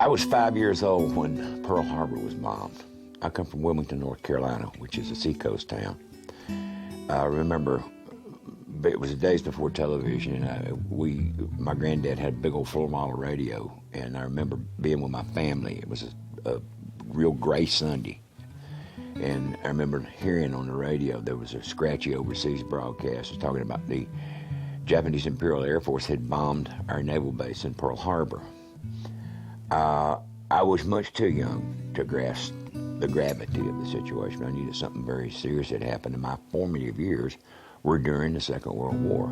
I was 5 years old when Pearl Harbor was bombed. I come from Wilmington, North Carolina, which is a seacoast town. I remember it was the days before television, and my granddad had a big old full model radio, and I remember being with my family. It was a real gray Sunday, and I remember hearing on the radio there was a scratchy overseas broadcast talking about the Japanese Imperial Air Force had bombed our naval base in Pearl Harbor. I was much too young to grasp the gravity of the situation. I knew that something very serious had happened, and my formative years were during the Second World War.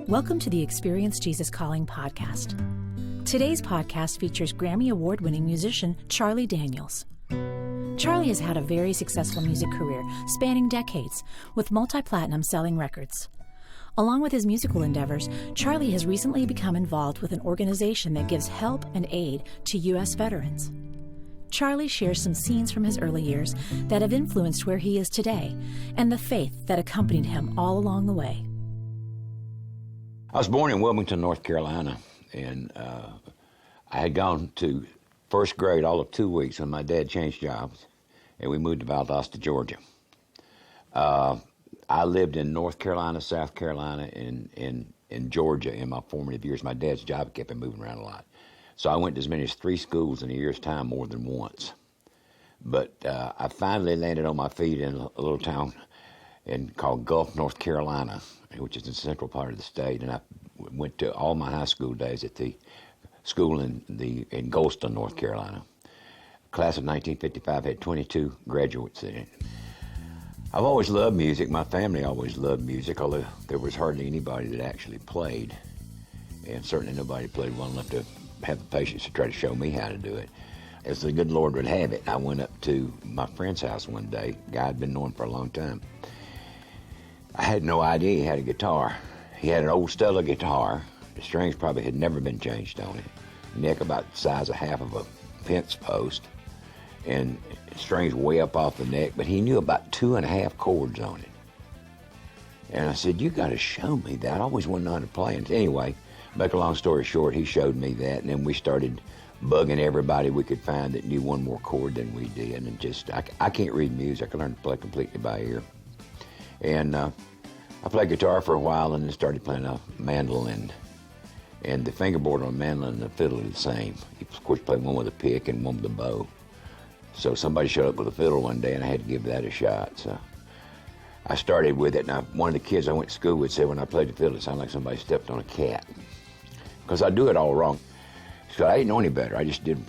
Welcome to the Experience Jesus Calling podcast. Today's podcast features Grammy Award-winning musician Charlie Daniels. Charlie has had a very successful music career spanning decades with multi-platinum selling records. Along with his musical endeavors, Charlie has recently become involved with an organization that gives help and aid to U.S. veterans. Charlie shares some scenes from his early years that have influenced where he is today and the faith that accompanied him all along the way. I was born in Wilmington, North Carolina, and I had gone to first grade all of 2 weeks when my dad changed jobs, and we moved to Valdosta, Georgia. I lived in North Carolina, South Carolina, and in Georgia in my formative years. My dad's job kept me moving around a lot. So I went to as many as 3 schools in a year's time, more than once. But I finally landed on my feet in a little town called Gulf, North Carolina, which is in the central part of the state. And I went to all my high school days at the school in Goldston, North Carolina. Class of 1955 had 22 graduates in it. I've always loved music. My family always loved music, although there was hardly anybody that actually played. And certainly nobody played well enough to have the patience to try to show me how to do it. As the good Lord would have it, I went up to my friend's house one day, a guy I'd been knowing for a long time. I had no idea he had a guitar. He had an old Stella guitar. The strings probably had never been changed on it. Neck about the size of half of a fence post, and strings way up off the neck, but he knew about 2.5 chords on it. And I said, "You got to show me that. I always wanted to know how to play." And anyway, make a long story short, he showed me that, and then we started bugging everybody we could find that knew one more chord than we did. And just, I can't read music. I learned to play completely by ear. And I played guitar for a while and then started playing a mandolin. And the fingerboard on the mandolin and the fiddle are the same. You, of course, play one with a pick and one with a bow. So somebody showed up with a fiddle one day, and I had to give that a shot. So I started with it. Now, one of the kids I went to school with said when I played the fiddle, it sounded like somebody stepped on a cat. Because I do it all wrong. So I didn't know any better. I just did,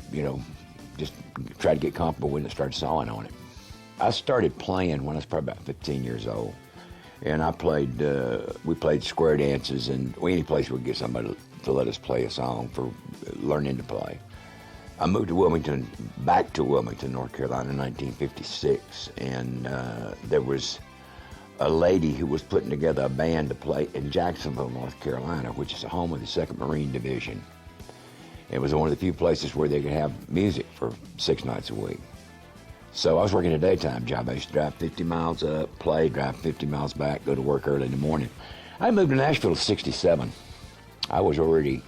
just tried to get comfortable with it and started sawing on it. I started playing when I was probably about 15 years old. And we played square dances, and any place we could get somebody to let us play a song for learning to play. I moved to back to Wilmington, North Carolina in 1956, and there was a lady who was putting together a band to play in Jacksonville, North Carolina, which is the home of the 2nd Marine Division. It was one of the few places where they could have music for 6 nights a week. So I was working a daytime job. I used to drive 50 miles up, play, drive 50 miles back, go to work early in the morning. I moved to Nashville in 67. I was already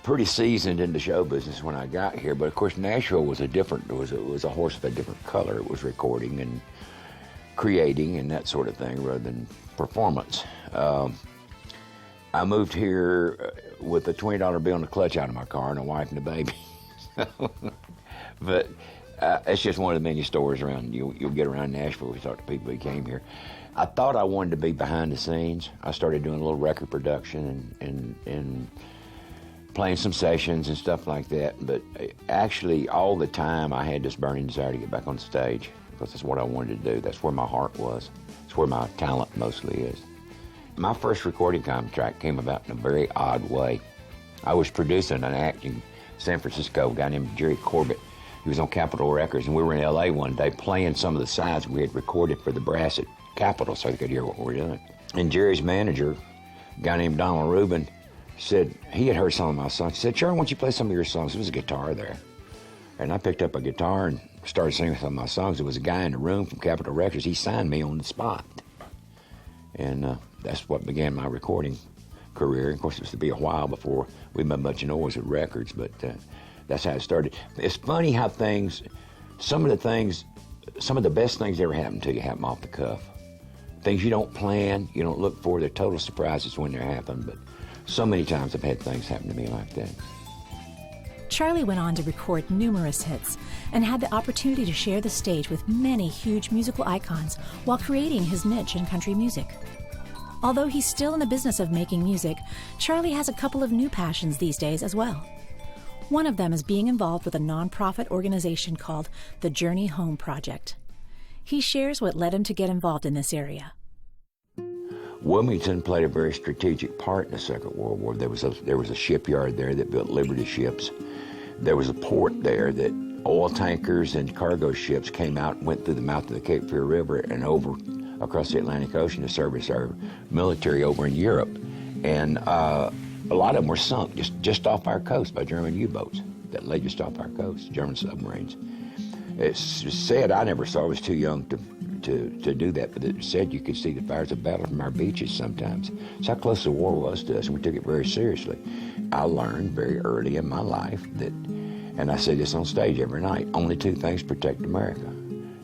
pretty seasoned in the show business when I got here, but of course Nashville was was a horse of a different color. It was recording and creating and that sort of thing rather than performance. I moved here with a $20 bill and a clutch out of my car and a wife and a baby. But it's just one of the many stories around you'll get around Nashville. We talk to people who came here. I thought I wanted to be behind the scenes. I started doing a little record production and playing some sessions and stuff like that. But actually, all the time, I had this burning desire to get back on stage because that's what I wanted to do. That's where my heart was. It's where my talent mostly is. My first recording contract came about in a very odd way. I was producing an act in San Francisco, a guy named Jerry Corbett. He was on Capitol Records, and we were in L.A. one day playing some of the sides we had recorded for the brass at Capitol so they could hear what we were doing. And Jerry's manager, a guy named Donald Rubin, said he had heard some of my songs. He said, "Charlie, why don't you play some of your songs?" There was a guitar there. And I picked up a guitar and started singing some of my songs. There was a guy in the room from Capitol Records. He signed me on the spot. And that's what began my recording career. Of course, it was to be a while before we made much noise with records, but that's how it started. It's funny how some of the best things that ever happened to you happen off the cuff. Things you don't plan, you don't look for, they're total surprises when they happen, but so many times I've had things happen to me like that. Charlie went on to record numerous hits and had the opportunity to share the stage with many huge musical icons while creating his niche in country music. Although he's still in the business of making music, Charlie has a couple of new passions these days as well. One of them is being involved with a nonprofit organization called the Journey Home Project. He shares what led him to get involved in this area. Wilmington played a very strategic part in the Second World War. There was a shipyard there that built Liberty ships. There was a port there that oil tankers and cargo ships came out and went through the mouth of the Cape Fear River and over across the Atlantic Ocean to service our military over in Europe. And a lot of them were sunk just off our coast by German U-boats that lay just off our coast, German submarines. It's said, I never saw, I was too young to do that, but it said you could see the fires of battle from our beaches sometimes. It's how close the war was to us, and we took it very seriously. I learned very early in my life that, and I say this on stage every night, only two things protect America.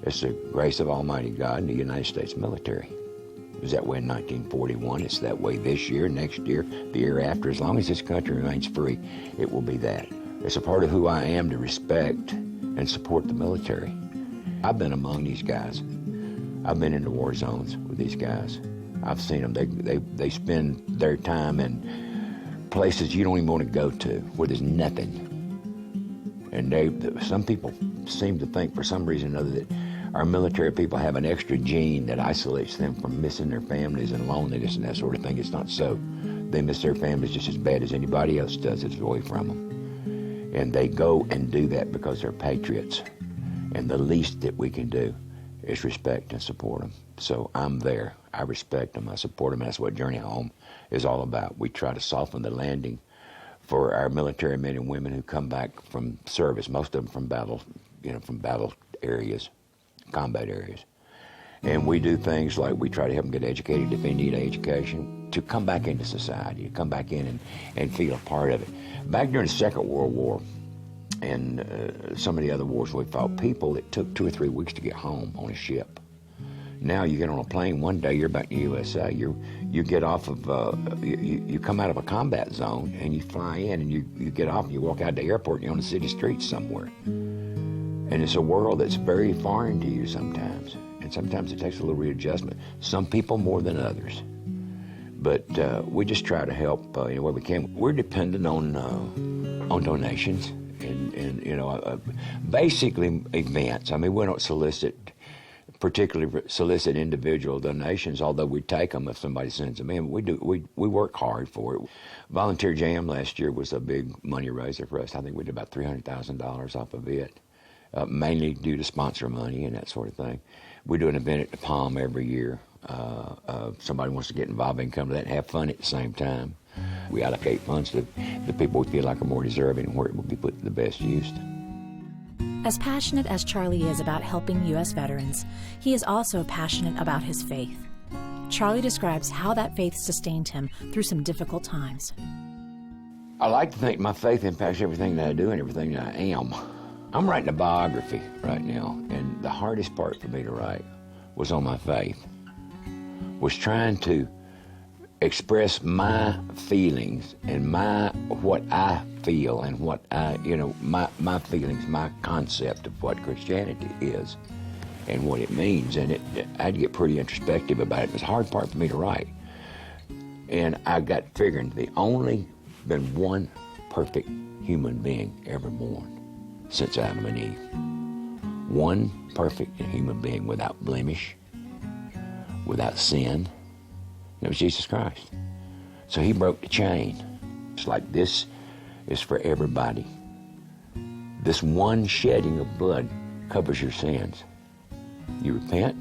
It's the grace of Almighty God and the United States military. It was that way in 1941. It's that way this year, next year, the year after. As long as this country remains free, it will be that. It's a part of who I am to respect and support the military. I've been among these guys. I've been in the war zones with these guys. I've seen them. They spend their time in places you don't even want to go to, where there's nothing. And some people seem to think, for some reason or other, that our military people have an extra gene that isolates them from missing their families and loneliness and that sort of thing. It's not so. They miss their families just as bad as anybody else does that's away from them. And they go and do that because they're patriots. And the least that we can do is respect and support them. So I'm there. I respect them. I support them. And that's what Journey Home is all about. We try to soften the landing for our military men and women who come back from service, most of them from battle, from battle areas, combat areas. And we do things like we try to help them get educated if they need education, to come back into society, to come back in and feel a part of it. Back during the Second World War, and some of the other wars we fought, people, it took 2 or 3 weeks to get home on a ship. Now you get on a plane one day, you're back in the USA. You get off of, you come out of a combat zone and you fly in and you get off and you walk out the airport and you're on the city streets somewhere. And it's a world that's very foreign to you sometimes. And sometimes it takes a little readjustment. Some people more than others. But we just try to help any way we can. We're dependent on donations. And basically events. I mean, we don't particularly solicit individual donations, although we take them if somebody sends them in. We work hard for it. Volunteer Jam last year was a big money raiser for us. I think we did about $300,000 off of it, mainly due to sponsor money and that sort of thing. We do an event at the Palm every year. Somebody wants to get involved and come to that and have fun at the same time. We allocate funds to the people we feel like are more deserving and where it will be put to the best use. As passionate as Charlie is about helping U.S. veterans, he is also passionate about his faith. Charlie describes how that faith sustained him through some difficult times. I like to think my faith impacts everything that I do and everything that I am. I'm writing a biography right now, and the hardest part for me to write was on my faith, was trying to express my feelings and what I feel and what my feelings, my concept of what Christianity is and what it means. And I had to get pretty introspective about it. It was a hard part for me to write. And I got figuring there's only been one perfect human being ever born since Adam and Eve. One perfect human being without blemish, without sin. It was Jesus Christ. So he broke the chain. It's like this is for everybody. This one shedding of blood covers your sins. You repent,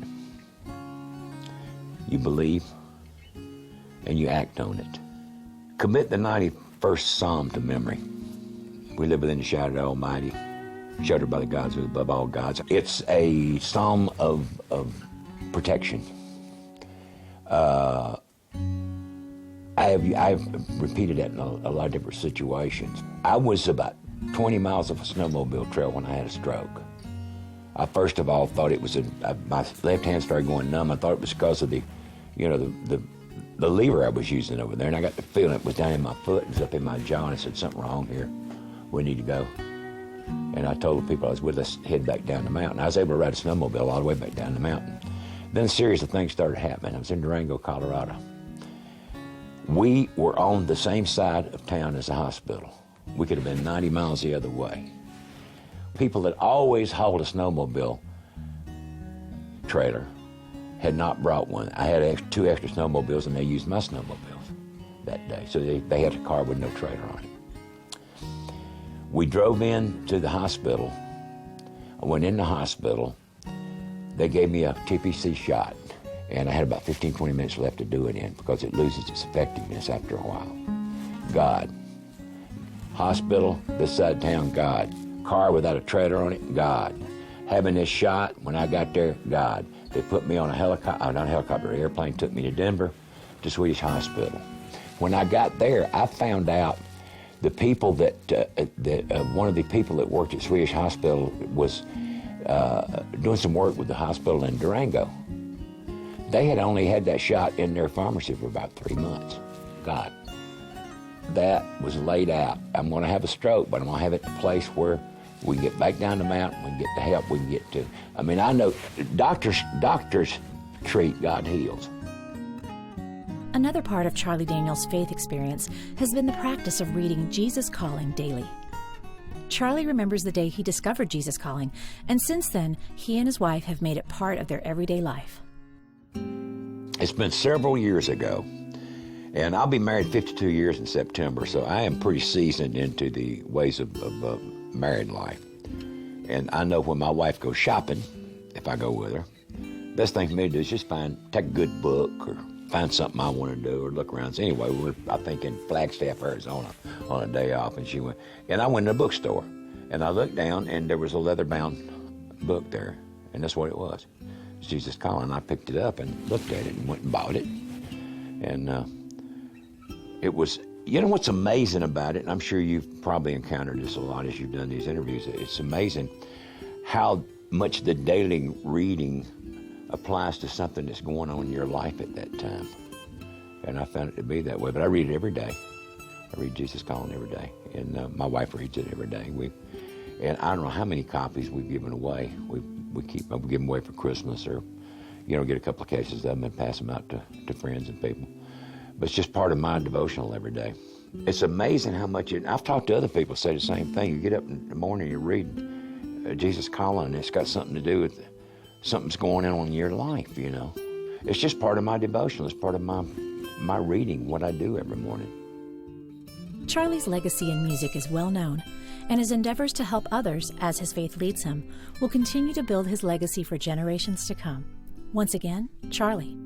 you believe, and you act on it. Commit the 91st Psalm to memory. We live within the shadow of the Almighty, sheltered by the gods who are above all gods. It's a psalm of protection. I I've repeated that in a lot of different situations. I was about 20 miles off a snowmobile trail when I had a stroke. I first of all thought it was my left hand started going numb. I thought it was because of the lever I was using over there, and I got the feeling it was down in my foot, it was up in my jaw, and I said, something wrong here. We need to go. And I told the people I was with, let's head back down the mountain. I was able to ride a snowmobile all the way back down the mountain. Then a series of things started happening. I was in Durango, Colorado. We were on the same side of town as the hospital. We could have been 90 miles the other way. People that always hauled a snowmobile trailer had not brought one. I had 2 extra snowmobiles, and they used my snowmobiles that day. So they had a car with no trailer on it. We drove in to the hospital. I went in the hospital. They gave me a TPC shot, and I had about 15, 20 minutes left to do it in because it loses its effectiveness after a while. God. Hospital, this side of town, God. Car without a trailer on it, God. Having this shot, when I got there, God. They put me on an airplane, took me to Denver, to Swedish Hospital. When I got there, I found out the people that one of the people that worked at Swedish Hospital was doing some work with the hospital in Durango. They had only had that shot in their pharmacy for about 3 months. God, that was laid out. I'm going to have a stroke, but I'm going to have it in a place where we can get back down the mountain, we can get the help we can get to. I mean, I know doctors treat, God heals. Another part of Charlie Daniels' faith experience has been the practice of reading Jesus Calling daily. Charlie remembers the day he discovered Jesus Calling, and since then, he and his wife have made it part of their everyday life. It's been several years ago, and I'll be married 52 years in September, so I am pretty seasoned into the ways of married life. And I know when my wife goes shopping, if I go with her, best thing for me to do is just take a good book or find something I want to do or look around. So anyway, we were, I think, in Flagstaff, Arizona on a day off, and I went to a bookstore, and I looked down, and there was a leather-bound book there, and that's what it was. It's Jesus Calling. I picked it up and looked at it and went and bought it. And it was, you know what's amazing about it, and I'm sure you've probably encountered this a lot as you've done these interviews, it's amazing how much the daily reading applies to something that's going on in your life at that time. And I found it to be that way, but I read it every day. I read Jesus Calling every day, and my wife reads it every day. And I don't know how many copies we've given away. We give them away for Christmas, or get a couple of cases of them and pass them out to friends and people. But it's just part of my devotional every day. It's amazing how much I've talked to other people say the same thing. You get up in the morning, you read Jesus Calling, and it's got something to do with something's going on in your life, It's just part of my devotional. It's part of my reading, what I do every morning. Charlie's legacy in music is well known, and his endeavors to help others as his faith leads him will continue to build his legacy for generations to come. Once again, Charlie.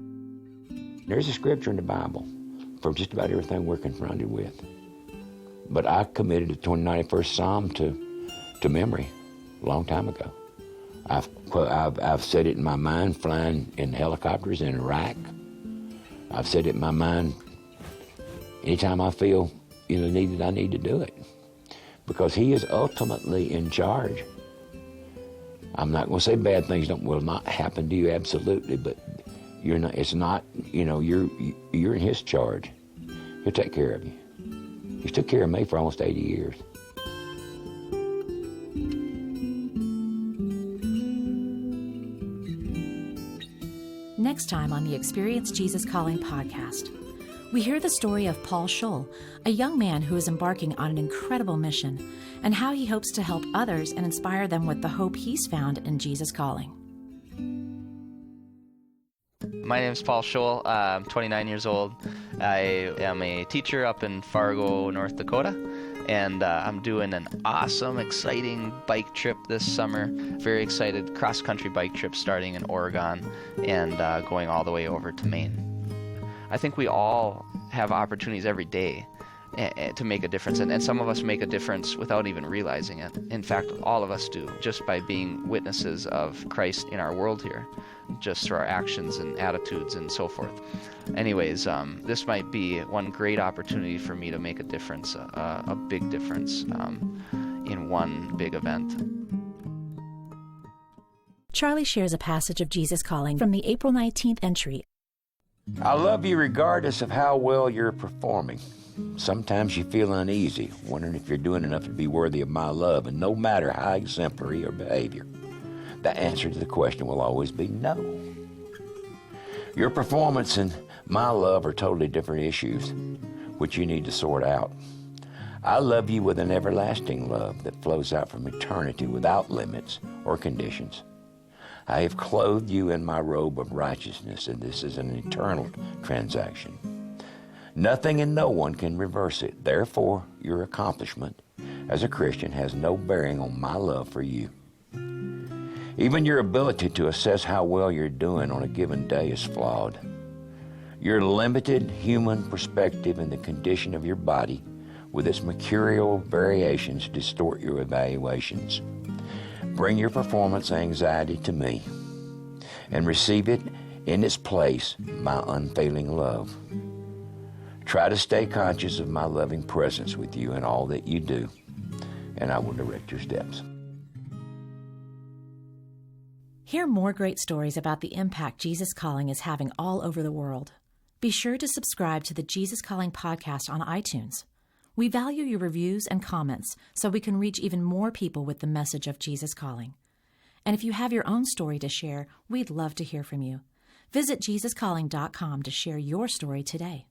There's a scripture in the Bible for just about everything we're confronted with. But I committed the 91st Psalm to memory a long time ago. I've said it in my mind flying in helicopters in Iraq. I've said it in my mind anytime I feel needed, I need to do it. Because he is ultimately in charge. I'm not going to say bad things will not happen to you, absolutely, but you're not. It's not. You're in his charge. He'll take care of you. He's took care of me for almost 80 years. Next time on the Experience Jesus Calling podcast, we hear the story of Paul Scholl, a young man who is embarking on an incredible mission, and how he hopes to help others and inspire them with the hope he's found in Jesus Calling. My name is Paul Scholl. I'm 29 years old. I am a teacher up in Fargo, North Dakota, and I'm doing an awesome, exciting bike trip this summer. Very excited, cross-country bike trip starting in Oregon and going all the way over to Maine. I think we all have opportunities every day, to make a difference. And some of us make a difference without even realizing it. In fact, all of us do, just by being witnesses of Christ in our world here, just through our actions and attitudes and so forth. Anyways, this might be one great opportunity for me to make a difference, a big difference in one big event. Charlie shares a passage of Jesus Calling from the April 19th entry. I love you regardless of how well you're performing. Sometimes you feel uneasy, wondering if you're doing enough to be worthy of my love, and no matter how exemplary your behavior, the answer to the question will always be no. Your performance and my love are totally different issues, which you need to sort out. I love you with an everlasting love that flows out from eternity without limits or conditions. I have clothed you in my robe of righteousness, and this is an eternal transaction. Nothing and no one can reverse it. Therefore, your accomplishment as a Christian has no bearing on my love for you. Even your ability to assess how well you're doing on a given day is flawed. Your limited human perspective and the condition of your body with its mercurial variations distort your evaluations. Bring your performance anxiety to me and receive it in its place, my unfailing love. Try to stay conscious of my loving presence with you in all that you do, and I will direct your steps. Hear more great stories about the impact Jesus Calling is having all over the world. Be sure to subscribe to the Jesus Calling podcast on iTunes. We value your reviews and comments so we can reach even more people with the message of Jesus Calling. And if you have your own story to share, we'd love to hear from you. Visit JesusCalling.com to share your story today.